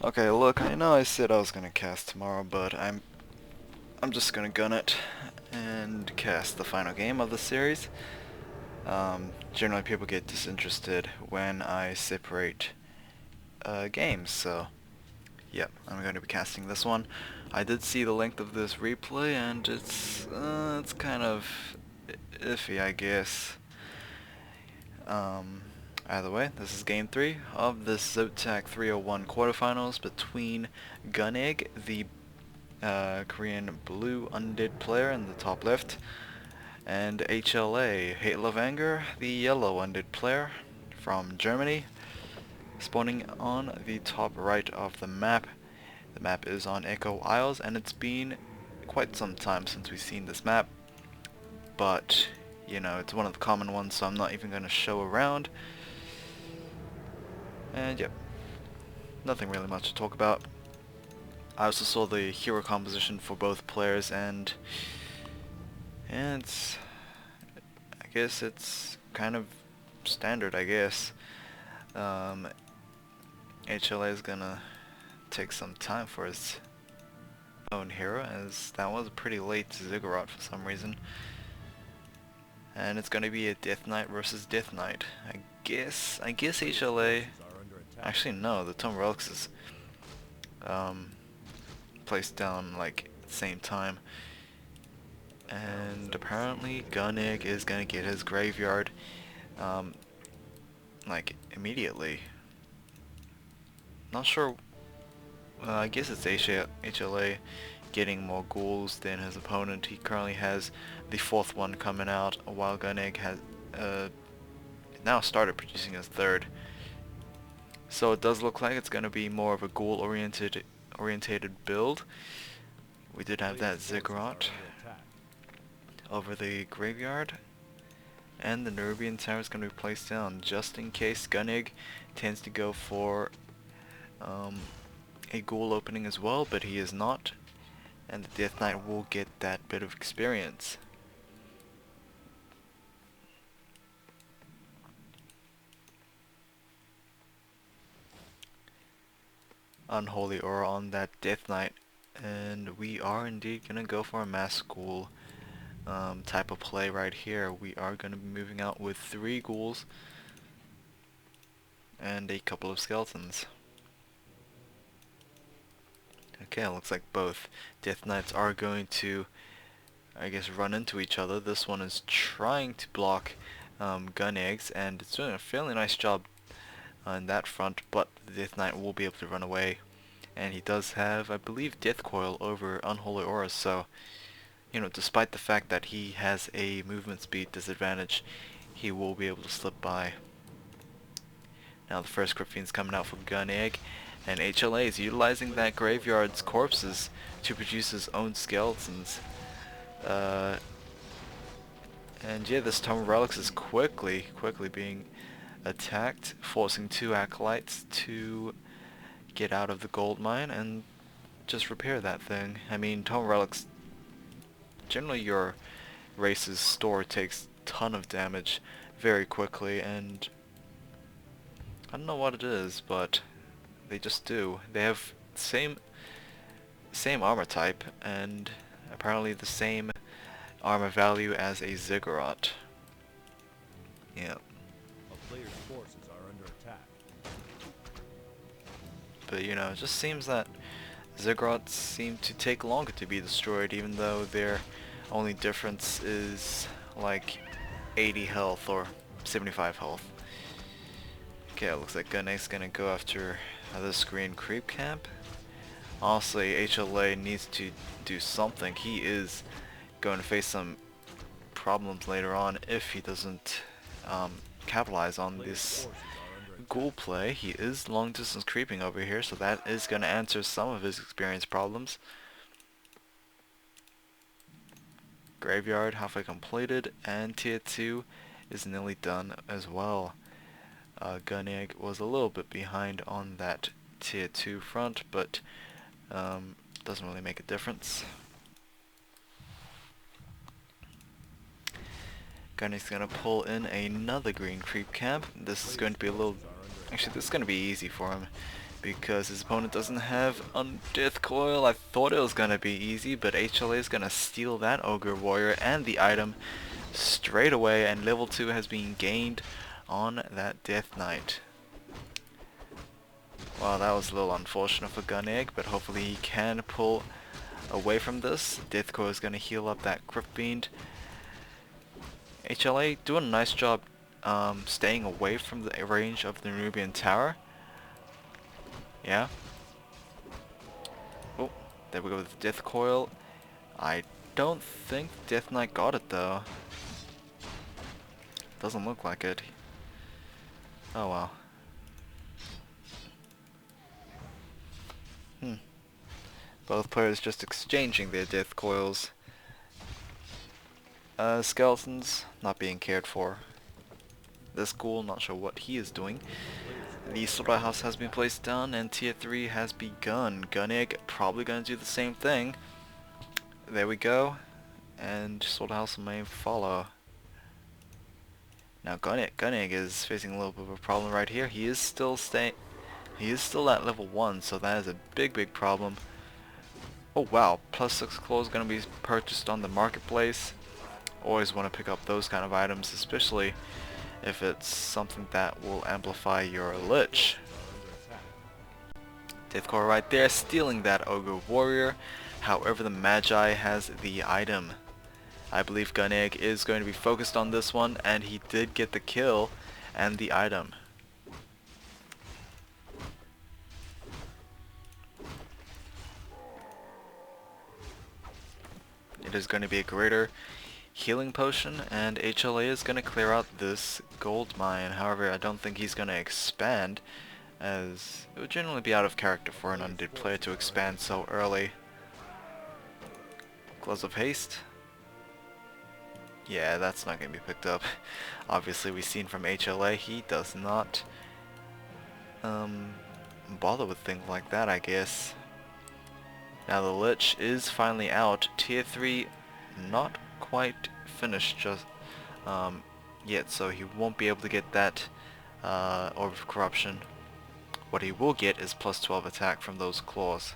Okay, look, I know I said I was gonna cast tomorrow, but I'm just gonna gun it and cast the final game of the series. Generally people get disinterested when I separate games, so yep, I'm going to be casting this one. I did see the length of this replay and it's kind of iffy, I guess. Um, Either way, this is game 3 of the ZOTAC 301 quarterfinals between GunEgg, the Korean blue undead player in the top left, and HLA, Hateful of Anger, the yellow undead player from Germany, spawning on the top right of the map. The map is on Echo Isles, and it's been quite some time since we've seen this map, but you know, it's one of the common ones, so I'm not even going to show around. And yep, nothing really much to talk about. I also saw the hero composition for both players, and it's, I guess it's kind of standard, I guess. HLA is gonna take some time for his own hero, as that was a pretty late ziggurat for some reason. And it's gonna be a Death Knight versus Death Knight. I guess HLA, actually no, the Tome Relics is placed down like at the same time. And apparently GunEgg is gonna get his graveyard like immediately. Not sure. I guess it's HLA getting more ghouls than his opponent. He currently has the fourth one coming out, while GunEgg has now started producing his third. So it does look like it's going to be more of a ghoul orientated build. We did have that ziggurat over the graveyard, and the Nerubian Tower is going to be placed down just in case GunEgg tends to go for a ghoul opening as well, but he is not, and the Death Knight will get that bit of experience. Unholy Aura on that Death Knight, and we are indeed gonna go for a mass ghoul type of play right here. We are gonna be moving out with 3 ghouls and a couple of skeletons. Okay, it looks like both Death Knights are going to, I guess, run into each other. This one is trying to block GunEgg's, and it's doing a fairly nice job on that front, but the Death Knight will be able to run away. And he does have, I believe, Death Coil over Unholy Aura, so, you know, despite the fact that he has a movement speed disadvantage, he will be able to slip by. Now the first Crypt Fiend's coming out for GunEgg, and HLA is utilizing that graveyard's corpses to produce his own skeletons. And yeah, this Tome of Relics is quickly being attacked, forcing 2 acolytes to get out of the gold mine and just repair that thing. I mean, Tome of Relics, generally your race's store takes a ton of damage very quickly, and I don't know what it is, but they just do. They have same armor type, and apparently the same armor value as a ziggurat. Yeah. A player's forces are under attack. But you know, it just seems that ziggurats seem to take longer to be destroyed, even though their only difference is like 80 health or 75 health. Okay, it looks like GunEgg's gonna go after this green creep camp. Honestly, HLA needs to do something. He is going to face some problems later on if he doesn't capitalize on this ghoul play. He is long distance creeping over here, so that is going to answer some of his experience problems. Graveyard halfway completed, and tier 2 is nearly done as well. GunEgg was a little bit behind on that tier 2 front, but doesn't really make a difference. GunEgg's gonna pull in another green creep camp. This is going to be a little, actually this is going to be easy for him, because his opponent doesn't have Death Coil. I thought it was gonna be easy, but HLA is gonna steal that Ogre Warrior and the item straight away, and level 2 has been gained on that Death Knight. Well, that was a little unfortunate for GunEgg, but hopefully he can pull away from this. Death Coil is gonna heal up that Crypt Fiend. HLA doing a nice job staying away from the range of the Nubian Tower. Yeah. Oh, there we go with the Death Coil. I don't think Death Knight got it though. Doesn't look like it. Oh well. Both players just exchanging their Death Coils. Skeletons not being cared for. This ghoul, not sure what he is doing. The slaughterhouse has been placed down and tier 3 has begun. GunEgg probably gonna do the same thing. There we go. And slaughterhouse may follow. Now GunEgg is facing a little bit of a problem right here. He is still at level 1, so that is a big problem. Oh wow, +6 claws gonna be purchased on the marketplace. Always want to pick up those kind of items, especially if it's something that will amplify your Lich. Deathcore right there, stealing that Ogre Warrior. However, the Magi has the item. I believe GunEgg is going to be focused on this one, and he did get the kill and the item. It is going to be a greater healing potion, and HLA is going to clear out this gold mine. However, I don't think he's going to expand, as it would generally be out of character for an undead player to expand so early. Gloves of Haste. Yeah, that's not going to be picked up. Obviously, we've seen from HLA, he does not bother with things like that, I guess. Now the Lich is finally out. Tier 3 not quite finished just yet, so he won't be able to get that Orb of Corruption. What he will get is +12 attack from those claws.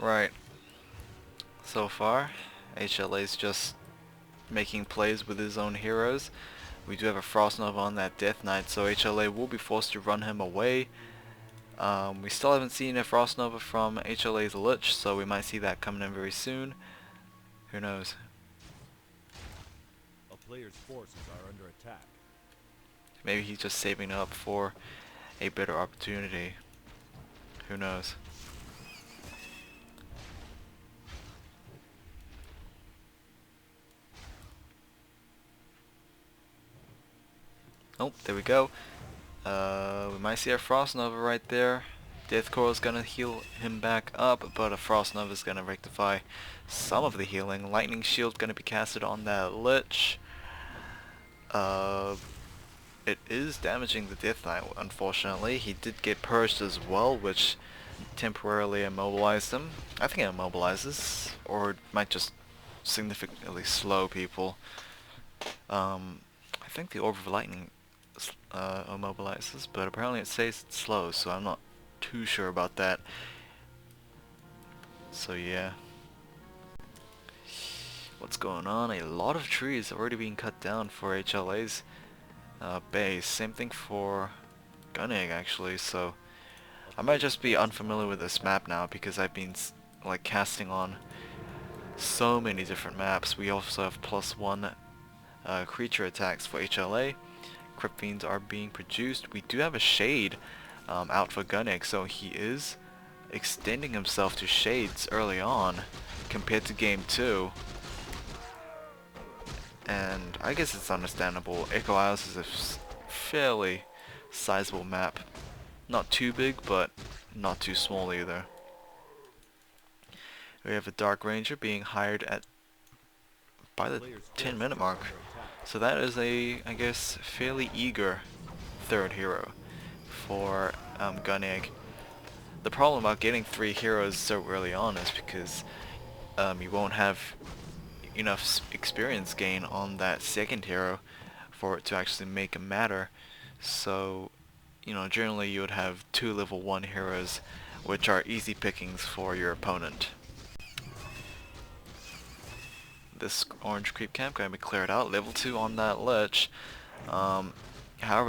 Right. So far, HLA is just making plays with his own heroes. We do have a Frost Nova on that Death Knight, so HLA will be forced to run him away. We still haven't seen a Frost Nova from HLA's Lich, so we might see that coming in very soon. Who knows? A player's forces are under attack. Maybe he's just saving up for a better opportunity. Who knows? Oh, there we go. We might see a Frost Nova right there. Death Coil is gonna heal him back up, but a Frost Nova is gonna rectify some of the healing. Lightning Shield gonna be casted on that Lich. It is damaging the Death Knight, unfortunately. He did get purged as well, which temporarily immobilized him. I think it immobilizes, or it might just significantly slow people. I think the Orb of Lightning immobilizes, but apparently it says it slows, so I'm not too sure about that. So yeah. What's going on? A lot of trees already being cut down for HLA's base. Same thing for GunEgg actually, so I might just be unfamiliar with this map now because I've been like casting on so many different maps. We also have +1 creature attacks for HLA. Crypt Fiends are being produced. We do have a Shade out for GunEgg, so he is extending himself to Shades early on compared to game 2. And I guess it's understandable. Echo Isles is a fairly sizable map. Not too big, but not too small either. We have a Dark Ranger being hired at by the 10-minute mark. So that is a, I guess, fairly eager third hero for GunEgg. The problem about getting 3 heroes so early on is because you won't have enough experience gain on that second hero for it to actually make a matter. So, generally you would have 2 level 1 heroes, which are easy pickings for your opponent. This orange creep camp going to be cleared out. Level 2 on that lich. However,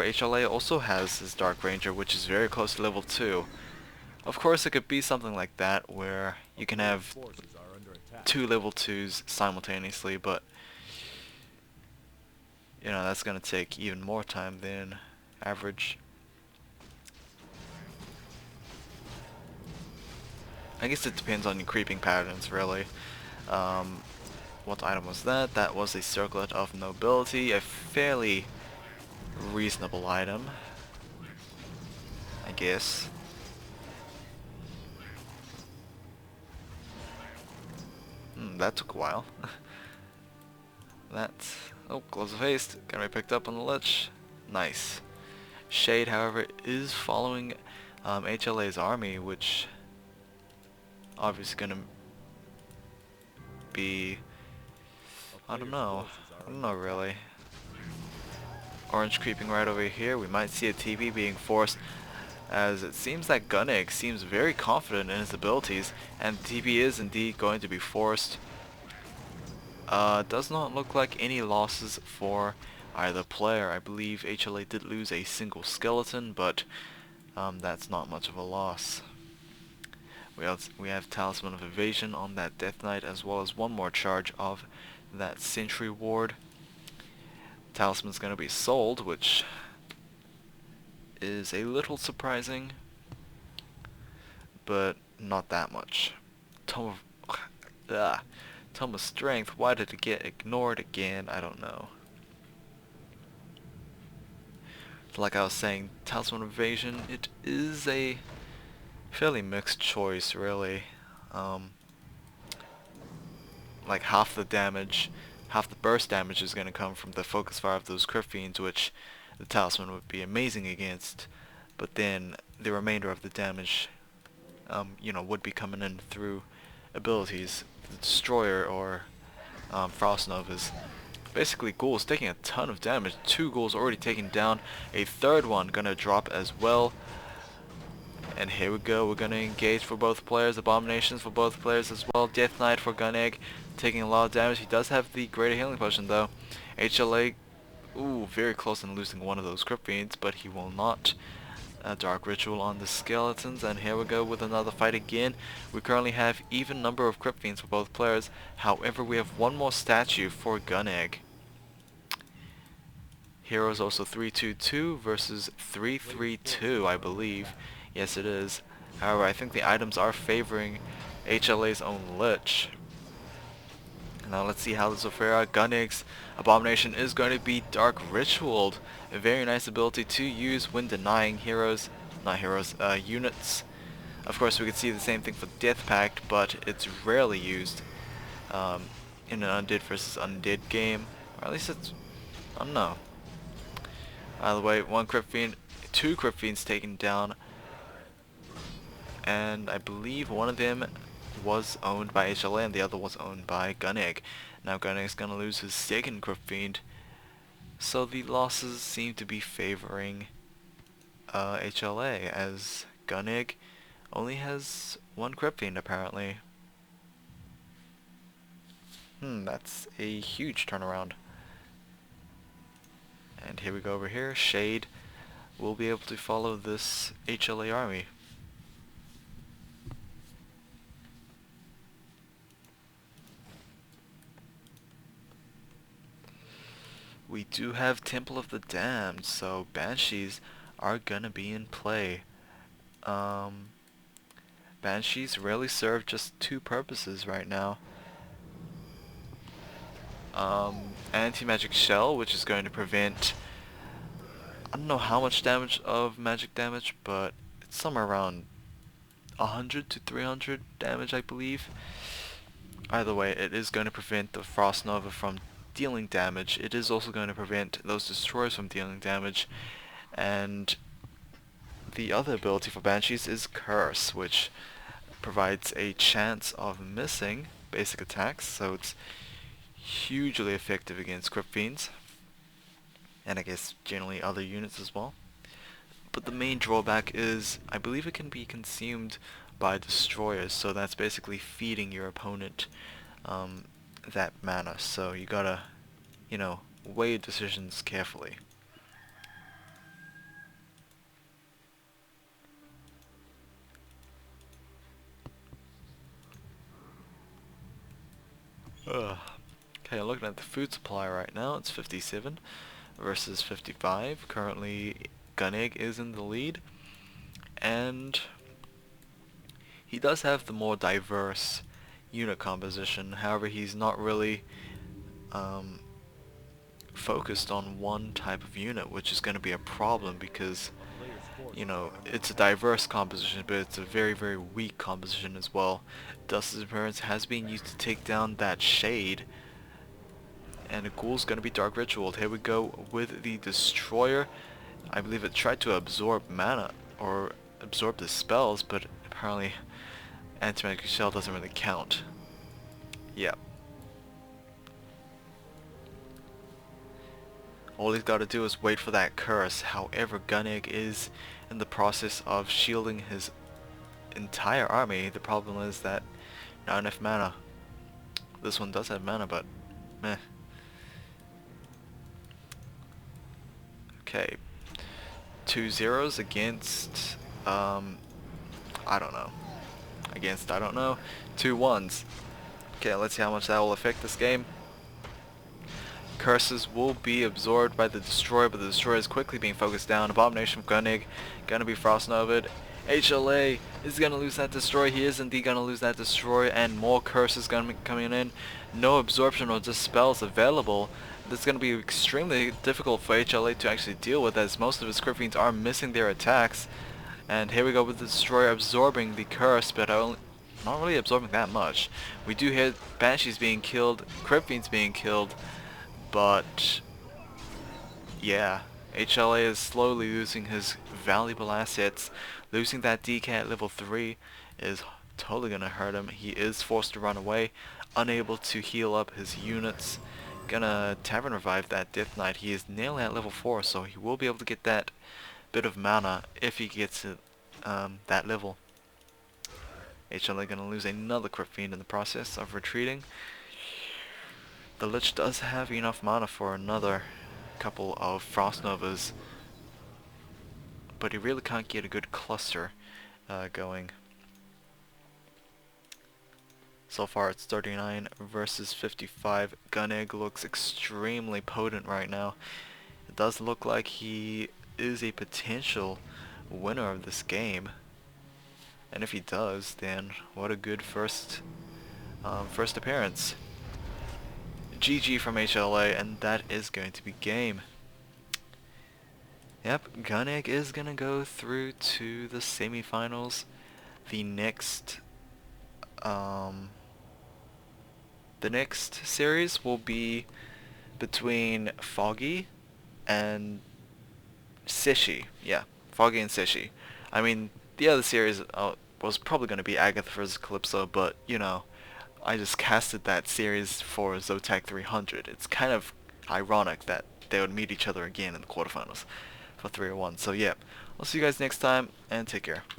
HLA also has his Dark Ranger, which is very close to level 2. Of course, it could be something like that, where you can have Forces are under attack. 2 level 2s simultaneously, but that's going to take even more time than average. I guess it depends on your creeping patterns, really. What item was that? That was a Circlet of Nobility, a fairly reasonable item, I guess. That took a while. Oh, Gloves of Haste, gonna be picked up on the Lich. Nice. Shade, however, is following HLA's army, which obviously gonna be, I don't know really. Orange creeping right over here. We might see a TP being forced, as it seems that GunEgg seems very confident in his abilities, and the TP is indeed going to be forced. Does not look like any losses for either player. I believe HLA did lose a single skeleton, but that's not much of a loss. We have Talisman of Evasion on that Death Knight, as well as one more charge of that Sentry Ward. Talisman's going to be sold, which is a little surprising, but not that much. Tome of Strength, why did it get ignored again? I don't know. Like I was saying, Talisman of Evasion, it is a fairly mixed choice, really. Like half the burst damage is going to come from the focus fire of those Crypt Fiends, which the Talisman would be amazing against, but then the remainder of the damage, would be coming in through abilities, the Destroyer or Frost Novas. Basically, ghouls taking a ton of damage. 2 ghouls already taken down, a third one gonna drop as well. And here we go, we're gonna engage for both players, Abominations for both players as well. Death Knight for GunEgg, taking a lot of damage. He does have the Greater Healing Potion though. HLA, very close in losing one of those Crypt Fiends, but he will not. Dark Ritual on the Skeletons, and here we go with another fight again. We currently have even number of Crypt Fiends for both players. However, we have one more statue for GunEgg. Heroes also 322 versus 332, I believe. Yes, it is. However, I think the items are favoring HLA's own Lich. Now let's see how this will fare out. GunEgg's Abomination is going to be Dark Ritualed. A very nice ability to use when denying units. Of course, we could see the same thing for Death Pact, but it's rarely used in an Undead versus Undead game. Or at least it's, I don't know. Either way, 2 Crypt Fiends taken down, and I believe one of them was owned by HLA and the other was owned by GunEgg. Now GunEgg's gonna lose his second Crypt Fiend, so the losses seem to be favoring HLA, as GunEgg only has 1 Crypt Fiend apparently. That's a huge turnaround. And here we go over here, Shade will be able to follow this HLA army. We do have Temple of the Damned, so Banshees are gonna be in play. Banshees really serve just 2 purposes right now. Anti-magic shell, which is going to prevent, I don't know how much damage of magic damage, but it's somewhere around 100 to 300 damage, I believe. Either way, it is going to prevent the Frost Nova from dealing damage. It is also going to prevent those destroyers from dealing damage, and the other ability for Banshees is Curse, which provides a chance of missing basic attacks, so it's hugely effective against Crypt Fiends, and I guess generally other units as well. But the main drawback is, I believe it can be consumed by destroyers, so that's basically feeding your opponent that mana, so you gotta, weigh your decisions carefully. Ugh. Okay, looking at the food supply right now, it's 57 versus 55. Currently, GunEgg is in the lead, and he does have the more diverse unit composition. However, he's not really focused on one type of unit, which is going to be a problem because, A player's forces are under it's a attack. diverse composition, but it's a very, very weak composition as well. Dust's appearance has been used to take down that shade, and the ghoul's going to be Dark Ritualed. Here we go with the Destroyer. I believe it tried to absorb mana, or absorb the spells, but apparently Antimagnetic Shell doesn't really count. Yep. All he's got to do is wait for that curse. However, GunEgg is in the process of shielding his entire army. The problem is that not enough mana. This one does have mana, but meh. Okay. 2 zeros against, I don't know. Against, I don't know. 2 ones. Okay, let's see how much that will affect this game. Curses will be absorbed by the Destroyer, but the Destroyer is quickly being focused down. Abomination from GunEgg, gonna be Frost Nova'd. HLA is gonna lose that Destroyer. He is indeed gonna lose that Destroyer, and more curses gonna be coming in. No absorption or just spells available. This is gonna be extremely difficult for HLA to actually deal with, as most of his Crypt Fiends are missing their attacks. And here we go with the Destroyer absorbing the curse, but not really absorbing that much. We do hear Banshees being killed, Crypt Fiends being killed, but yeah, HLA is slowly losing his valuable assets. Losing that DK at level 3 is totally gonna hurt him. He is forced to run away, unable to heal up his units. Gonna Tavern Revive that Death Knight. He is nearly at level 4, so he will be able to get that bit of mana if he gets it, that level. HLA gonna lose another Crypt Fiend in the process of retreating. The Lich does have enough mana for another couple of Frost Novas, but he really can't get a good cluster going. So far it's 39 versus 55. GunEgg looks extremely potent right now. It does look like he is a potential winner of this game. And if he does, then what a good first appearance. GG from HLA, and that is going to be game. Yep, GunEgg is gonna go through to the semifinals. The next series will be between Foggy and Sishi. Yeah, Foggy and Sishi. I mean, the other series was probably going to be Agatha vs. Calypso, but, I just casted that series for ZOTAC 300. It's kind of ironic that they would meet each other again in the quarterfinals for 301. So yeah, I'll see you guys next time, and take care.